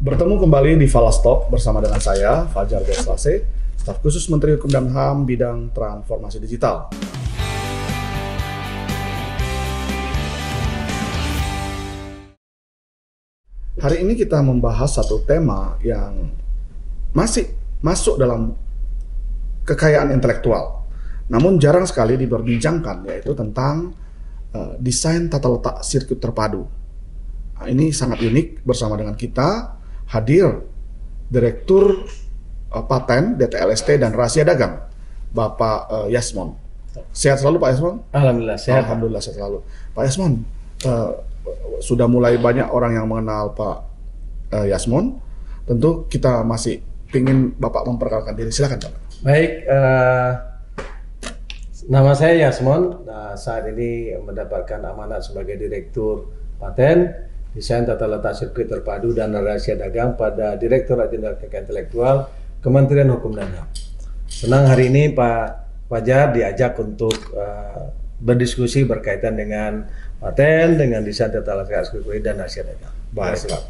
Bertemu kembali di Falastalk bersama dengan saya, Fajar Geslase, staf khusus Menteri Hukum dan HAM bidang transformasi digital. Hari ini kita membahas satu tema yang masih masuk dalam kekayaan intelektual, namun jarang sekali diperbincangkan, yaitu tentang desain tata letak sirkuit terpadu. Nah, ini sangat unik. Bersama dengan kita hadir Direktur Paten DTLST dan Rahasia Dagang, Bapak Yasmon. Sehat selalu Pak Yasmon? Alhamdulillah sehat. Alhamdulillah sehat selalu. Pak Yasmon, sudah mulai banyak orang yang mengenal Pak Yasmon. Tentu kita masih ingin Bapak memperkenalkan diri. Silakan Pak. Baik, nama saya Yasmon. Saat ini mendapatkan amanat sebagai Direktur Paten, Desain Tata Letak Sirkuit Terpadu dan Rahasia Dagang pada Direktorat Jenderal Kekayaan Intelektual Kementerian Hukum dan HAM. Senang hari ini Pak Fajar diajak untuk berdiskusi berkaitan dengan paten, dengan desain tata letak sirkuit dan rahasia dagang. Baik Pak.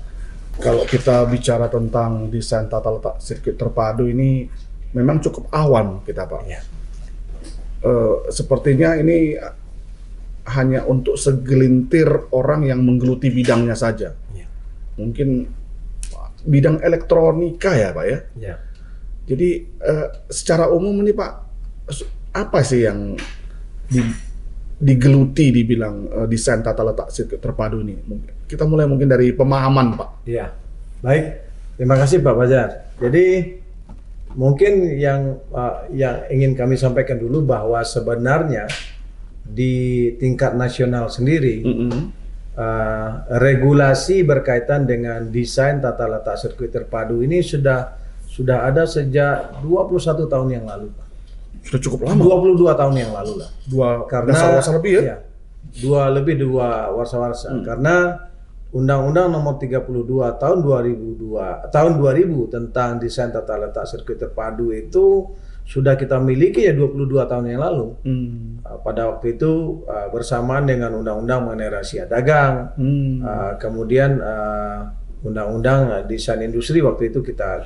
Kalau kita bicara tentang desain tata letak sirkuit terpadu ini memang cukup awam kita Pak. Ya. Sepertinya ini hanya untuk segelintir orang yang menggeluti bidangnya saja. Ya. Mungkin bidang elektronika ya Pak ya. Ya. Jadi secara umum ini Pak, apa sih yang digeluti dibilang desain tata letak sirkuit terpadu ini? Kita mulai mungkin dari pemahaman Pak. Ya. Baik, terima kasih Pak Fajar. Jadi mungkin yang ingin kami sampaikan dulu bahwa sebenarnya di tingkat nasional sendiri regulasi berkaitan dengan desain tata letak sirkuit terpadu ini sudah ada sejak 21 tahun yang lalu. Sudah cukup lama. 22 tahun yang lalu lah. Karena warsa lebih ya? Dua warsa-warsa. Karena Undang-Undang Nomor 32 tahun 2000 tentang desain tata letak sirkuit terpadu itu sudah kita miliki ya 22 tahun yang lalu. Pada waktu itu bersamaan dengan undang-undang mengenai rahasia dagang. Kemudian undang-undang desain industri waktu itu kita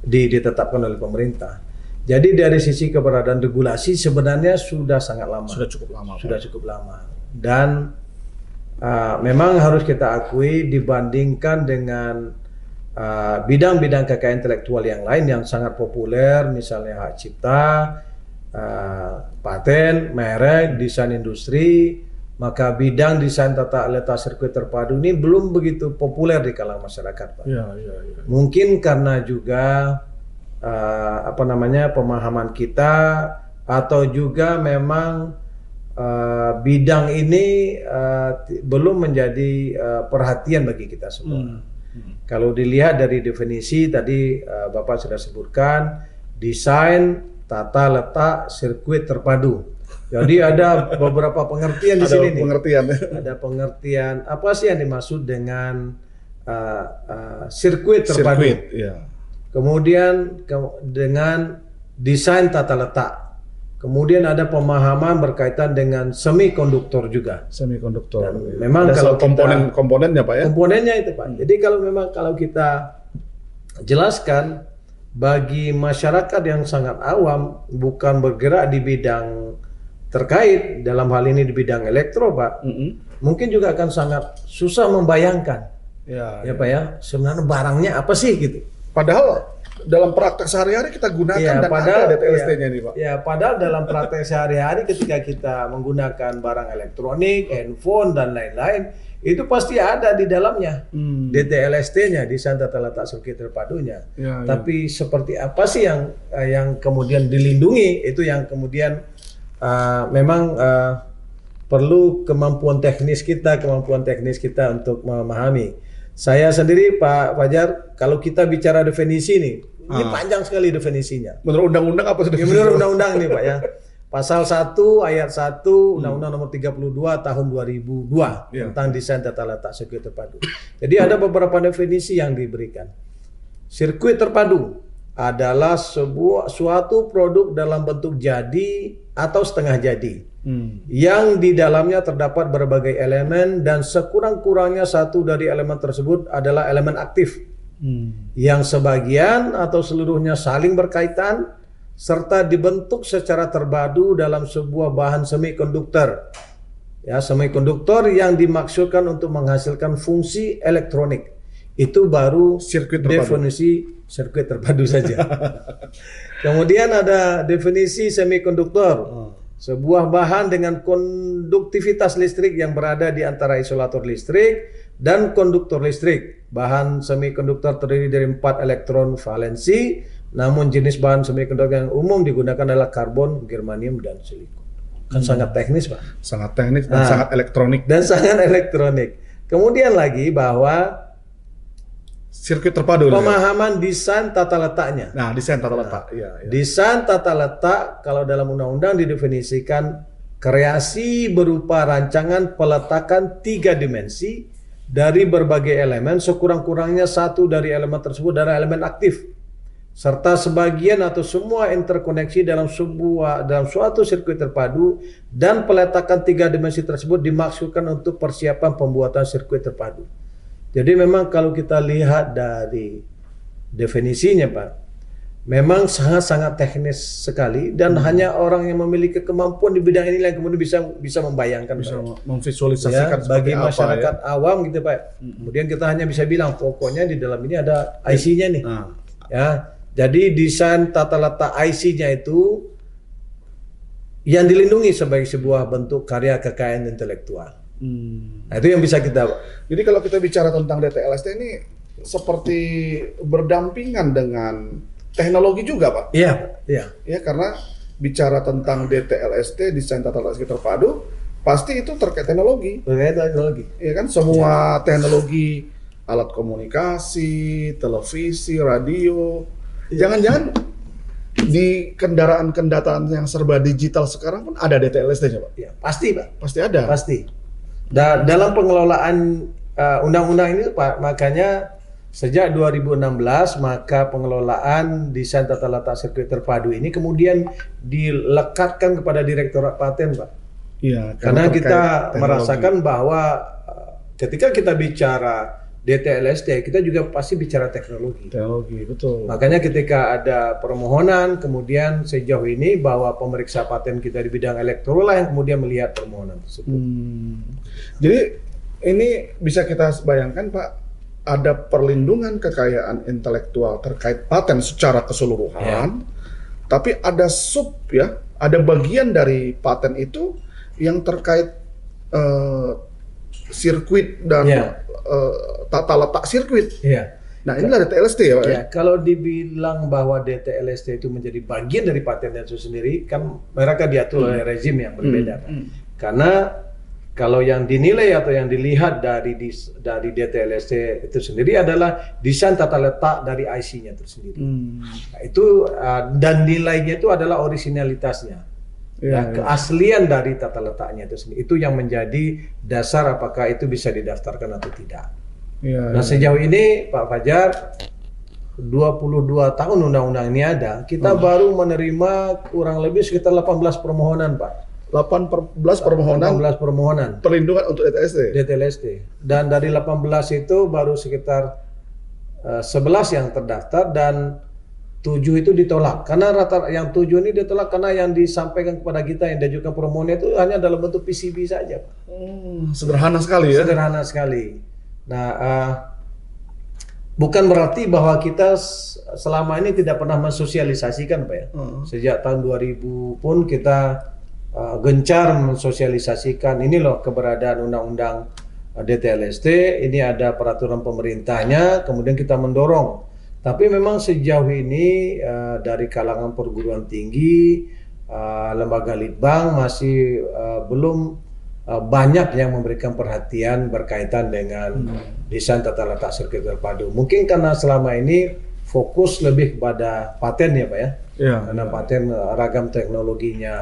ditetapkan oleh pemerintah. Jadi dari sisi keberadaan regulasi sebenarnya sudah sangat lama. Sudah cukup lama. Sudah cukup lama. Dan memang harus kita akui dibandingkan dengan bidang-bidang kekayaan intelektual yang lain yang sangat populer, misalnya hak cipta, paten, merek, desain industri, maka bidang desain tata letak sirkuit terpadu ini belum begitu populer di kalangan masyarakat, Pak. Ya. Mungkin karena juga pemahaman kita atau juga memang bidang ini belum menjadi perhatian bagi kita semua. Kalau dilihat dari definisi tadi Bapak sudah sebutkan, desain tata letak sirkuit terpadu. Jadi ada beberapa pengertian di sini. Ada pengertian apa sih yang dimaksud dengan sirkuit terpadu. Kemudian dengan desain tata letak. Kemudian ada pemahaman berkaitan dengan semikonduktor juga. Semikonduktor. Memang ada kalau komponennya Pak ya. Komponennya itu Pak. Jadi kalau kita jelaskan bagi masyarakat yang sangat awam bukan bergerak di bidang terkait dalam hal ini di bidang elektro Pak, mungkin juga akan sangat susah membayangkan. Ya Pak ya. Sebenarnya barangnya apa sih gitu. Padahal dalam praktek sehari-hari kita gunakan dan ada DTLST-nya nih Pak. Ya, padahal dalam praktek sehari-hari ketika kita menggunakan barang elektronik, handphone dan lain-lain, itu pasti ada di dalamnya DTLST-nya, desain tata letak sirkuit terpadunya. Tapi seperti apa sih yang kemudian dilindungi, itu yang kemudian memang perlu kemampuan teknis kita untuk memahami. Saya sendiri Pak Fajar, kalau kita bicara definisi nih, ini panjang sekali definisinya. Menurut undang-undang apa sudah? Menurut undang-undang nih Pak ya. Pasal 1 ayat 1 Undang-Undang Nomor 32 tahun 2002 tentang desain tata letak sirkuit terpadu. Jadi ada beberapa definisi yang diberikan. Sirkuit terpadu adalah suatu produk dalam bentuk jadi atau setengah jadi yang di dalamnya terdapat berbagai elemen dan sekurang-kurangnya satu dari elemen tersebut adalah elemen aktif yang sebagian atau seluruhnya saling berkaitan serta dibentuk secara terpadu dalam sebuah bahan semikonduktor. Ya, semikonduktor yang dimaksudkan untuk menghasilkan fungsi elektronik. Itu baru Sirkuit terpadu. definisi sirkuit terpadu saja. Kemudian ada definisi semikonduktor. Sebuah bahan dengan konduktivitas listrik yang berada di antara isolator listrik dan konduktor listrik. Bahan semikonduktor terdiri dari 4 elektron valensi, namun jenis bahan semikonduktor yang umum digunakan adalah karbon, germanium, dan silikon. Kan sangat teknis, Pak. Sangat teknis dan sangat elektronik. Dan sangat elektronik. Kemudian lagi bahwa Sirkuit terpadu. pemahaman desain tata letaknya. Nah, desain tata letak. Iya. Desain tata letak kalau dalam undang-undang didefinisikan kreasi berupa rancangan peletakan 3 dimensi dari berbagai elemen, sekurang-kurangnya satu dari elemen tersebut adalah elemen aktif, serta sebagian atau semua interkoneksi dalam suatu sirkuit terpadu, dan peletakan 3 dimensi tersebut dimaksudkan untuk persiapan pembuatan sirkuit terpadu. Jadi memang kalau kita lihat dari definisinya, Pak, memang sangat-sangat teknis sekali dan hanya orang yang memiliki kemampuan di bidang ini yang kemudian bisa membayangkan, Bisa Pak. memvisualisasikan Ya, bagi seperti masyarakat apa, awam gitu, Pak. Kemudian kita hanya bisa bilang pokoknya di dalam ini ada IC-nya nih. Ya, jadi desain tata letak IC-nya itu yang dilindungi sebagai sebuah bentuk karya kekayaan intelektual. Nah, itu yang bisa kita. Jadi kalau kita bicara tentang DTLST ini seperti berdampingan dengan teknologi juga, Pak. Iya, iya. Ya, karena bicara tentang DTLST, desain tata letak sirkuit terpadu, pasti itu terkait teknologi. Terkait teknologi. Ya kan, semua teknologi, alat komunikasi, televisi, radio. Jangan-jangan di kendaraan-kendaraan yang serba digital sekarang pun ada DTLST-nya, Pak? Ya, pasti, Pak. Pasti ada. Pasti. Dalam pengelolaan undang-undang ini, Pak, makanya sejak 2016 maka pengelolaan desain tata letak sirkuit terpadu ini kemudian dilekatkan kepada Direktorat Paten, Pak. Iya, Karena kita teknologi. merasakan bahwa ketika kita bicara DTLST, kita juga pasti bicara teknologi. Teknologi, betul. Makanya ketika ada permohonan, kemudian sejauh ini bahwa pemeriksa paten kita di bidang elektro lah yang kemudian melihat permohonan tersebut. Jadi ini bisa kita bayangkan, Pak, ada perlindungan kekayaan intelektual terkait paten secara keseluruhan, tapi ada ada bagian dari paten itu yang terkait sirkuit dan tata letak sirkuit. Iya. Nah, inilah DTLST ya, Pak. Ya, kalau dibilang bahwa DTLST itu menjadi bagian dari paten itu sendiri, kan mereka diatur oleh rezim yang berbeda. Pak. Karena kalau yang dinilai atau yang dilihat dari DTLST itu sendiri adalah desain tata letak dari IC-nya itu sendiri. Nah, itu dan nilainya itu adalah originalitasnya. Keaslian dari tata letaknya itu sendiri. Itu yang menjadi dasar apakah itu bisa didaftarkan atau tidak. Nah, sejauh ini Pak Fajar 22 tahun undang-undang ini ada, kita baru menerima kurang lebih sekitar 18 permohonan, Pak. 18 permohonan 18 permohonan perlindungan untuk DTLST. Dan dari 18 itu baru sekitar 11 yang terdaftar dan 7 itu ditolak. Karena yang 7 ini ditolak karena yang disampaikan kepada kita yang diajukan permohonan itu hanya dalam bentuk PCB saja, Pak. Sederhana sekali ya. Sederhana sekali. Nah, bukan berarti bahwa kita selama ini tidak pernah mensosialisasikan, Pak ya. Sejak tahun 2000 pun kita gencar mensosialisasikan ini loh keberadaan undang-undang DTLST, ini ada peraturan pemerintahnya, kemudian kita mendorong. Tapi memang sejauh ini dari kalangan perguruan tinggi, lembaga litbang masih belum banyak yang memberikan perhatian berkaitan dengan desain tata letak sirkuit terpadu. Mungkin karena selama ini fokus lebih kepada paten ya, Pak ya. Karena paten ragam teknologinya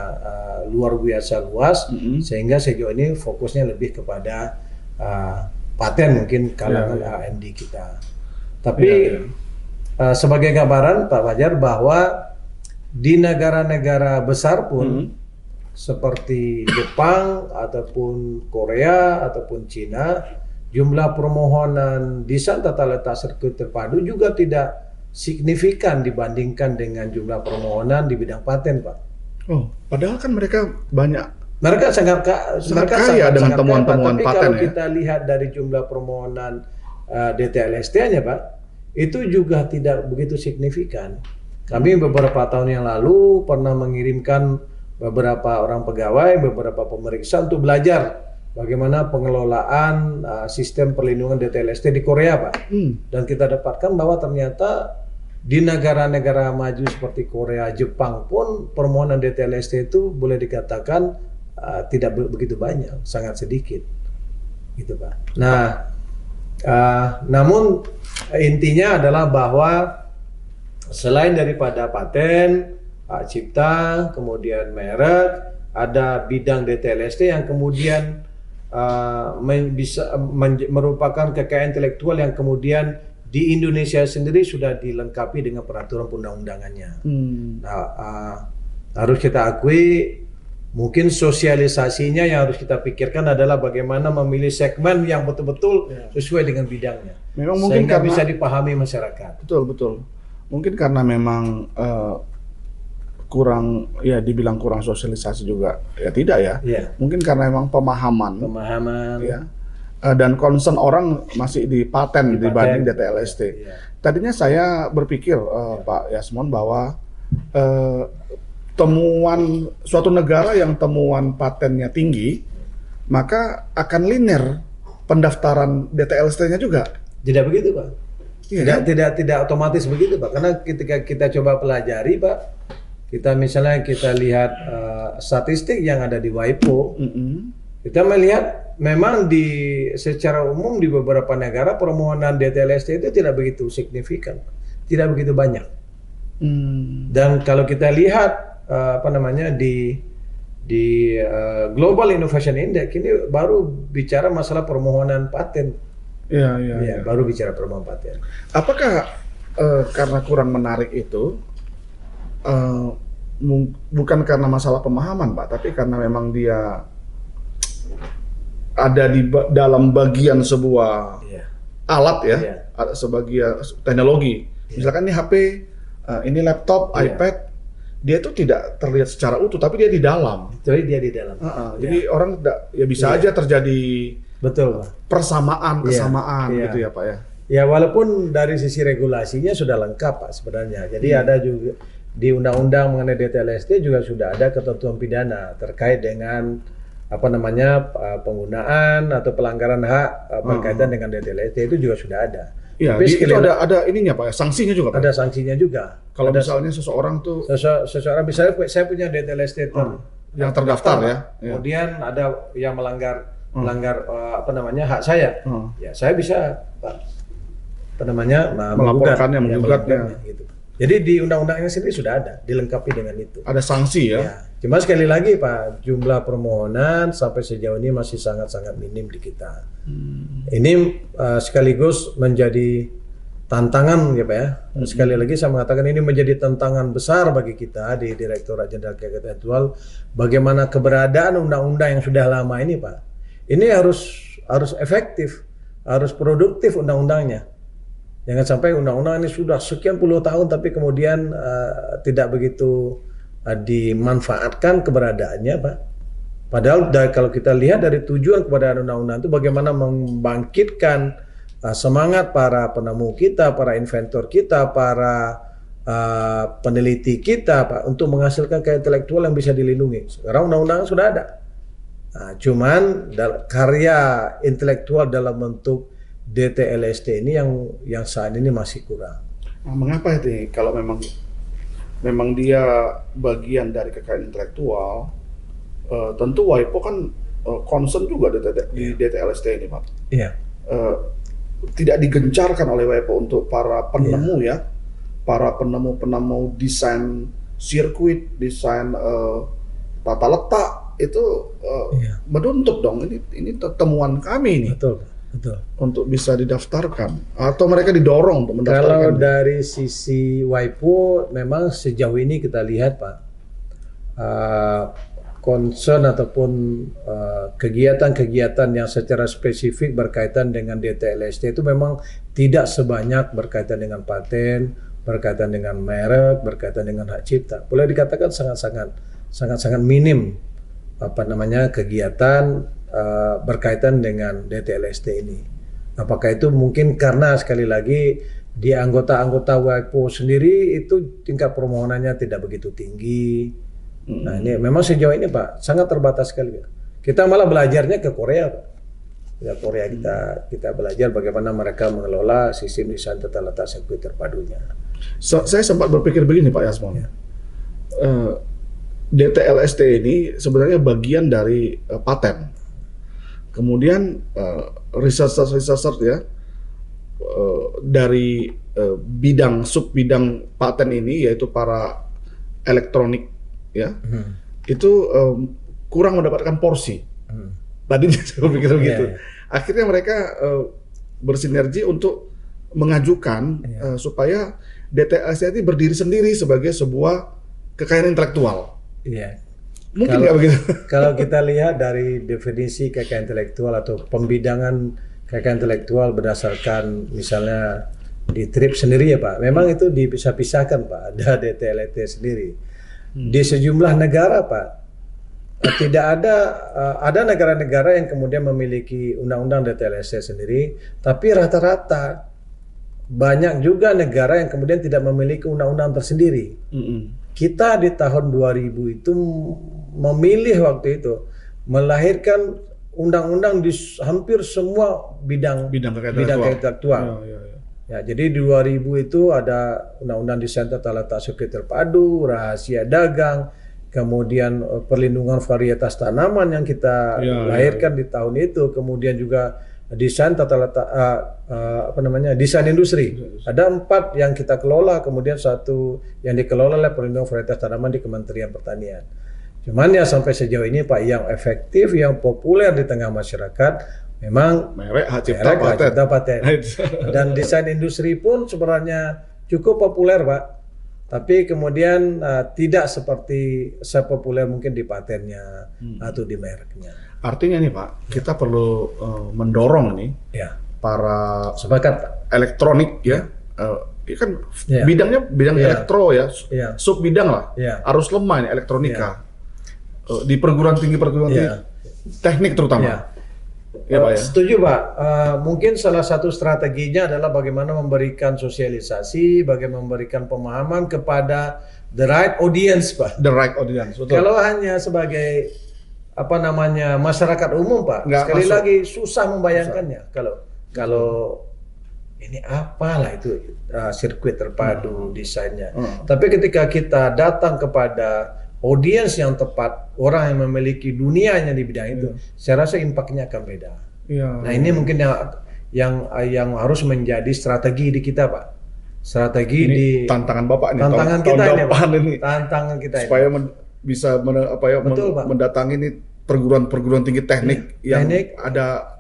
luar biasa luas, sehingga sejauh ini fokusnya lebih kepada paten mungkin kalangan R&D kita. Tapi sebagai gambaran Pak Fajar bahwa di negara-negara besar pun seperti Jepang ataupun Korea ataupun Cina, jumlah permohonan desain tata letak sirkuit terpadu juga tidak signifikan dibandingkan dengan jumlah permohonan di bidang paten, Pak. Oh, padahal kan mereka banyak. Mereka sangat kaya dengan temuan-temuan paten. Tapi paten kalau ya. kita lihat dari jumlah permohonan DTLST-nya, Pak, itu juga tidak begitu signifikan. Kami beberapa tahun yang lalu pernah mengirimkan beberapa orang pegawai, beberapa pemeriksa untuk belajar bagaimana pengelolaan sistem perlindungan DTLST di Korea, Pak. Dan kita dapatkan bahwa ternyata di negara-negara maju seperti Korea, Jepang pun permohonan DTLST itu boleh dikatakan tidak begitu banyak, sangat sedikit, gitu, Pak. Nah, namun intinya adalah bahwa selain daripada paten, hak cipta, kemudian merek, ada bidang DTLST yang kemudian merupakan kekayaan intelektual yang kemudian di Indonesia sendiri sudah dilengkapi dengan peraturan undang-undangannya. Nah, harus kita akui mungkin sosialisasinya yang harus kita pikirkan adalah bagaimana memilih segmen yang betul-betul sesuai dengan bidangnya. Memang mungkin sehingga karena bisa dipahami masyarakat. Betul. Mungkin karena memang kurang, ya dibilang kurang sosialisasi juga, ya tidak ya. Mungkin karena memang pemahaman ya, dan concern orang masih di paten dibanding DTLST. Tadinya saya berpikir Pak Yasmon bahwa temuan suatu negara yang temuan patennya tinggi, maka akan linear pendaftaran DTLST-nya juga. Tidak begitu, Pak. Tidak otomatis begitu, Pak. Karena ketika kita coba pelajari, Pak, kita lihat statistik yang ada di WIPO, kita melihat memang secara umum di beberapa negara permohonan DTLST itu tidak begitu signifikan, tidak begitu banyak. Dan kalau kita lihat di Global Innovation Index ini baru bicara masalah permohonan paten. Baru bicara permohonan paten. Apakah karena kurang menarik itu? Bukan karena masalah pemahaman, Pak, tapi karena memang dia ada di dalam bagian sebuah alat ya, sebagai teknologi. Misalkan ini HP, ini laptop, iPad, dia itu tidak terlihat secara utuh, tapi dia di dalam. Jadi orang bisa aja terjadi kesamaan gitu ya, Pak ya. Ya, walaupun dari sisi regulasinya sudah lengkap, Pak, sebenarnya. Jadi ada juga di undang-undang mengenai DTLST juga sudah ada ketentuan pidana terkait dengan penggunaan atau pelanggaran hak berkaitan dengan DTLST, itu juga sudah ada. Iya, itu ada ininya, Pak, sanksinya juga, Pak. Ada sanksinya juga. Kalau misalnya seseorang misalnya saya punya DTLST yang terdaftar ya. Kemudian ada yang melanggar hak saya. Ya, saya bisa melaporkannya, menggugatnya gitu. Jadi di undang-undangnya sendiri sudah ada, dilengkapi dengan itu. Ada sanksi ya. Cuma sekali lagi, Pak, jumlah permohonan sampai sejauh ini masih sangat-sangat minim di kita. Ini sekaligus menjadi tantangan ya, Pak ya. Sekali lagi saya mengatakan ini menjadi tantangan besar bagi kita di Direktorat Jenderal Kekayaan Intelektual, bagaimana keberadaan undang-undang yang sudah lama ini, Pak. Ini harus efektif, harus produktif undang-undangnya. Jangan sampai undang-undang ini sudah sekian puluh tahun tapi kemudian tidak begitu dimanfaatkan keberadaannya, Pak. Padahal kalau kita lihat dari tujuan keberadaan undang-undang itu bagaimana membangkitkan semangat para penemu kita, para inventor kita, para peneliti kita, Pak, untuk menghasilkan kekayaan intelektual yang bisa dilindungi. Sekarang undang-undang sudah ada. Nah, cuman karya intelektual dalam bentuk DTLST ini yang saat ini masih kurang. Nah, mengapa itu? Kalau memang dia bagian dari kekayaan intelektual, tentu WIPO kan concern juga di DTLST ini, Pak. Iya. Tidak digencarkan oleh WIPO untuk para penemu ya, para penemu desain sirkuit, desain tata letak itu menuntut dong. Ini temuan kami nih. Betul. Untuk bisa didaftarkan atau mereka didorong untuk mendaftarkan. Kalau dari sisi WIPO memang sejauh ini kita lihat, Pak, concern ataupun kegiatan-kegiatan yang secara spesifik berkaitan dengan DTLST itu memang tidak sebanyak berkaitan dengan paten, berkaitan dengan merek, berkaitan dengan hak cipta. Boleh dikatakan sangat-sangat minim kegiatan berkaitan dengan DTLST ini. Apakah itu mungkin karena sekali lagi di anggota-anggota WIPO sendiri itu tingkat permohonannya tidak begitu tinggi. Nah ini memang sejauh ini Pak sangat terbatas sekali. Kita malah belajarnya ke Korea Pak. Ya Korea kita belajar bagaimana mereka mengelola sistem desain tata letak sirkuit terpadunya. Saya sempat berpikir begini Pak Yasmon. Ya. DTLST ini sebenarnya bagian dari paten. Kemudian researcher ya dari sub bidang paten ini yaitu para elektronik ya itu kurang mendapatkan porsi. Tadinya saya pikir begitu. Akhirnya mereka bersinergi untuk mengajukan supaya DTLST ini berdiri sendiri sebagai sebuah kekayaan intelektual. Iya. Mungkin nggak begitu? Kalau kita lihat dari definisi kekayaan intelektual atau pembidangan kekayaan intelektual berdasarkan misalnya di TRIPS sendiri ya Pak, memang itu dipisah-pisahkan Pak, ada DTLST sendiri. Di sejumlah negara Pak, tidak ada negara-negara yang kemudian memiliki undang-undang DTLST sendiri, tapi rata-rata banyak juga negara yang kemudian tidak memiliki undang-undang tersendiri. Kita di tahun 2000 itu memilih waktu itu melahirkan undang-undang di hampir semua bidang kekayaan intelektual. Ya, jadi di 2000 itu ada undang-undang desain tata letak sirkuit terpadu, rahasia dagang, kemudian perlindungan varietas tanaman yang kita lahirkan di tahun itu, kemudian juga desain tata letak desain industri. Ada 4 yang kita kelola, kemudian 1 yang dikelola oleh perlindungan varietas tanaman di Kementerian Pertanian. Cuman ya sampai sejauh ini Pak yang efektif, yang populer di tengah masyarakat memang merek hak cipta paten. Dan desain industri pun sebenarnya cukup populer Pak. Tapi kemudian tidak sepopuler mungkin di patennya atau di mereknya. Artinya nih Pak, kita perlu mendorong nih para elektronik kan bidang elektro sub bidang lah, arus lemah ini elektronika di perguruan tinggi teknik terutama. Ya, Pak, ya? Setuju Pak. Mungkin salah satu strateginya adalah bagaimana memberikan sosialisasi, bagaimana memberikan pemahaman kepada the right audience Pak. The right audience. Betul. Kalau hanya sebagai masyarakat umum Pak, sekali lagi susah membayangkannya. Kalau ini apalah itu sirkuit terpadu desainnya. Tapi ketika kita datang kepada audiens yang tepat, orang yang memiliki dunianya di bidang itu, saya rasa impact-nya akan beda. Nah ini mungkin yang harus menjadi strategi di kita Pak. Strategi ini di tantangan Bapak nih, tantangan tahun kita depan ini, tantangan kita supaya bisa mendatangi ini perguruan tinggi teknik yang ada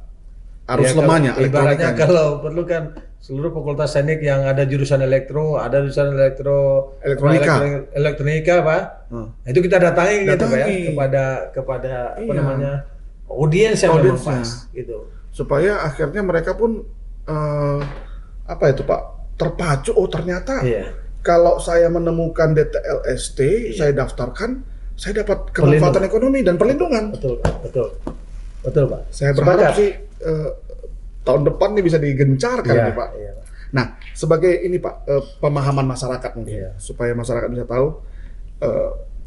arus lemahnya. Ibaratnya kalau perlu kan seluruh fakultas teknik yang ada jurusan elektro, ada jurusan elektronika Pak. Itu kita datangi gitu Pak ya kepada audiens yang memang pas gitu. Supaya akhirnya mereka pun Pak terpacu, ternyata kalau saya menemukan DTLST, saya daftarkan, saya dapat kemanfaatan ekonomi dan perlindungan. Betul Pak. Saya berharap sih tahun depan nih bisa digencarkan nih Pak. Nah, sebagai ini Pak pemahaman masyarakat mungkin supaya masyarakat bisa tahu,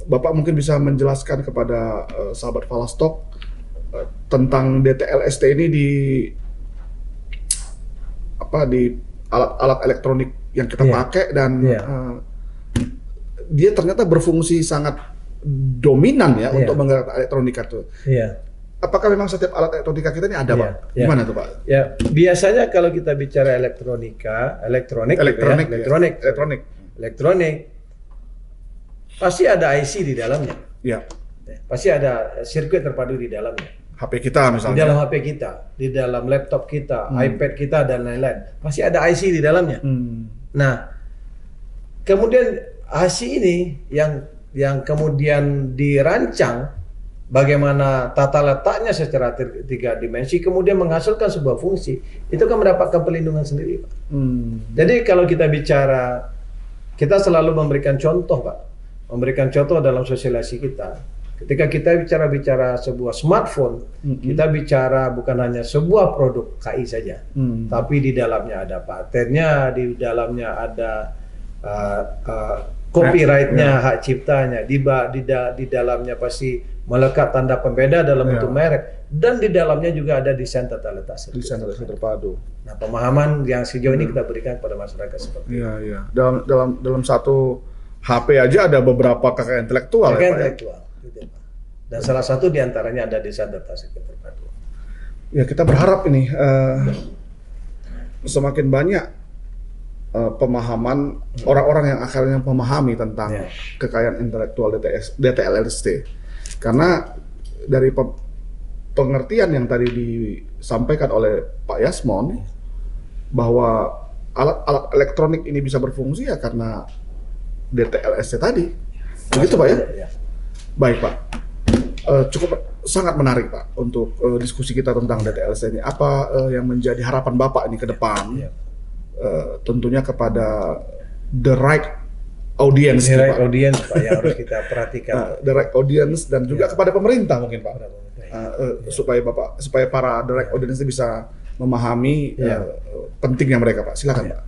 Bapak mungkin bisa menjelaskan kepada sahabat Falastok tentang DTLST ini di alat-alat elektronik yang kita pakai dan dia ternyata berfungsi sangat dominan untuk menggerakkan elektronika itu. Apakah memang setiap alat elektronika kita ini ada Pak? Gimana tuh Pak? Ya, biasanya kalau kita bicara elektronik, pasti ada IC di dalamnya. Pasti ada sirkuit terpadu di dalamnya. HP kita misalnya. Di dalam HP kita, di dalam laptop kita, iPad kita dan lain-lain. Pasti ada IC di dalamnya. Nah, kemudian IC ini yang kemudian dirancang bagaimana tata letaknya secara tiga dimensi, kemudian menghasilkan sebuah fungsi, itu kan mendapatkan perlindungan sendiri, Pak. Jadi kalau kita bicara, kita selalu memberikan contoh, Pak. Memberikan contoh dalam sosialisasi kita. Ketika kita bicara sebuah smartphone, kita bicara bukan hanya sebuah produk KI saja, tapi di dalamnya ada patennya, di dalamnya ada copyright-nya, hak ciptanya, di dalamnya pasti melekat tanda pembeda dalam bentuk merek, dan di dalamnya juga ada desain tata letak sirkuit terpadu. Nah, pemahaman yang sejauh ini kita berikan kepada masyarakat seperti itu. Iya. Dalam satu HP aja ada beberapa kekayaan intelektual. Gitu, Pak. Dan salah satu diantaranya ada desain tata sirkuit terpadu. Ya, kita berharap ini semakin banyak pemahaman orang-orang yang akhirnya memahami tentang kekayaan intelektual DTLST. Karena dari pengertian yang tadi disampaikan oleh Pak Yasmon, bahwa alat-alat elektronik ini bisa berfungsi ya karena DTLST tadi. Begitu Pak ya? Baik Pak. Cukup sangat menarik Pak untuk diskusi kita tentang DTLST ini. Apa yang menjadi harapan Bapak ini ke depan? Tentunya kepada the right audience, Pak, yang harus kita perhatikan. The right audience dan juga kepada pemerintah mungkin Pak, supaya para the right audience bisa memahami pentingnya mereka Pak. Silakan Pak.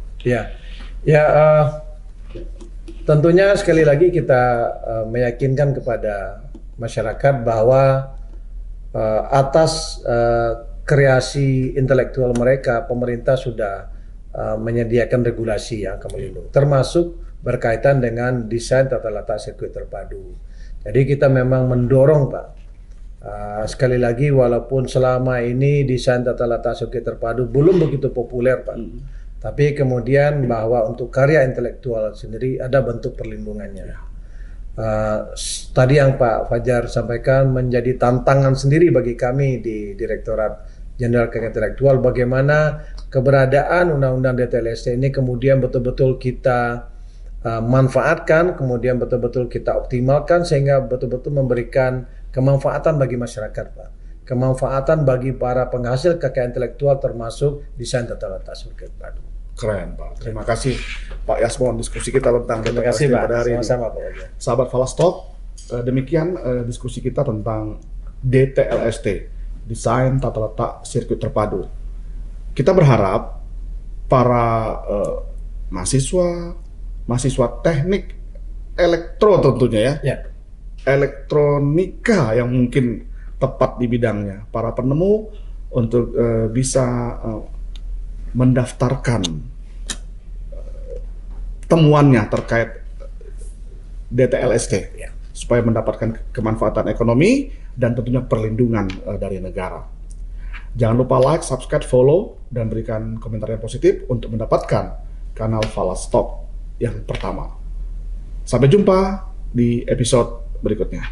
Tentunya sekali lagi kita meyakinkan kepada masyarakat bahwa atas kreasi intelektual mereka, pemerintah sudah menyediakan regulasi yang akan melindungi, termasuk berkaitan dengan desain tata letak sirkuit terpadu. Jadi kita memang mendorong Pak, sekali lagi walaupun selama ini desain tata letak sirkuit terpadu belum begitu populer Pak, tapi kemudian bahwa untuk karya intelektual sendiri ada bentuk perlindungannya. Tadi yang Pak Fajar sampaikan menjadi tantangan sendiri bagi kami di Direktorat Jenderal Kekayaan Intelektual, bagaimana keberadaan Undang-Undang DTLST ini kemudian betul-betul kita manfaatkan, kemudian betul-betul kita optimalkan sehingga betul-betul memberikan kemanfaatan bagi masyarakat Pak. Kemanfaatan bagi para penghasil kekayaan intelektual termasuk desain tata letak sirkuit terpadu. Keren Pak. Terima kasih Pak Yasmon diskusi kita tentang DTLST pada hari ini. Sama-sama Pak Fajar. Sahabat Falas Talk, demikian diskusi kita tentang DTLST, desain tata letak sirkuit terpadu. Kita berharap para mahasiswa teknik elektro tentunya elektronika yang mungkin tepat di bidangnya, para penemu untuk bisa mendaftarkan temuannya terkait DTLST supaya mendapatkan kemanfaatan ekonomi dan tentunya perlindungan dari negara. Jangan lupa like, subscribe, follow, dan berikan komentar yang positif untuk mendapatkan kanal Falas Talk yang pertama. Sampai jumpa di episode berikutnya.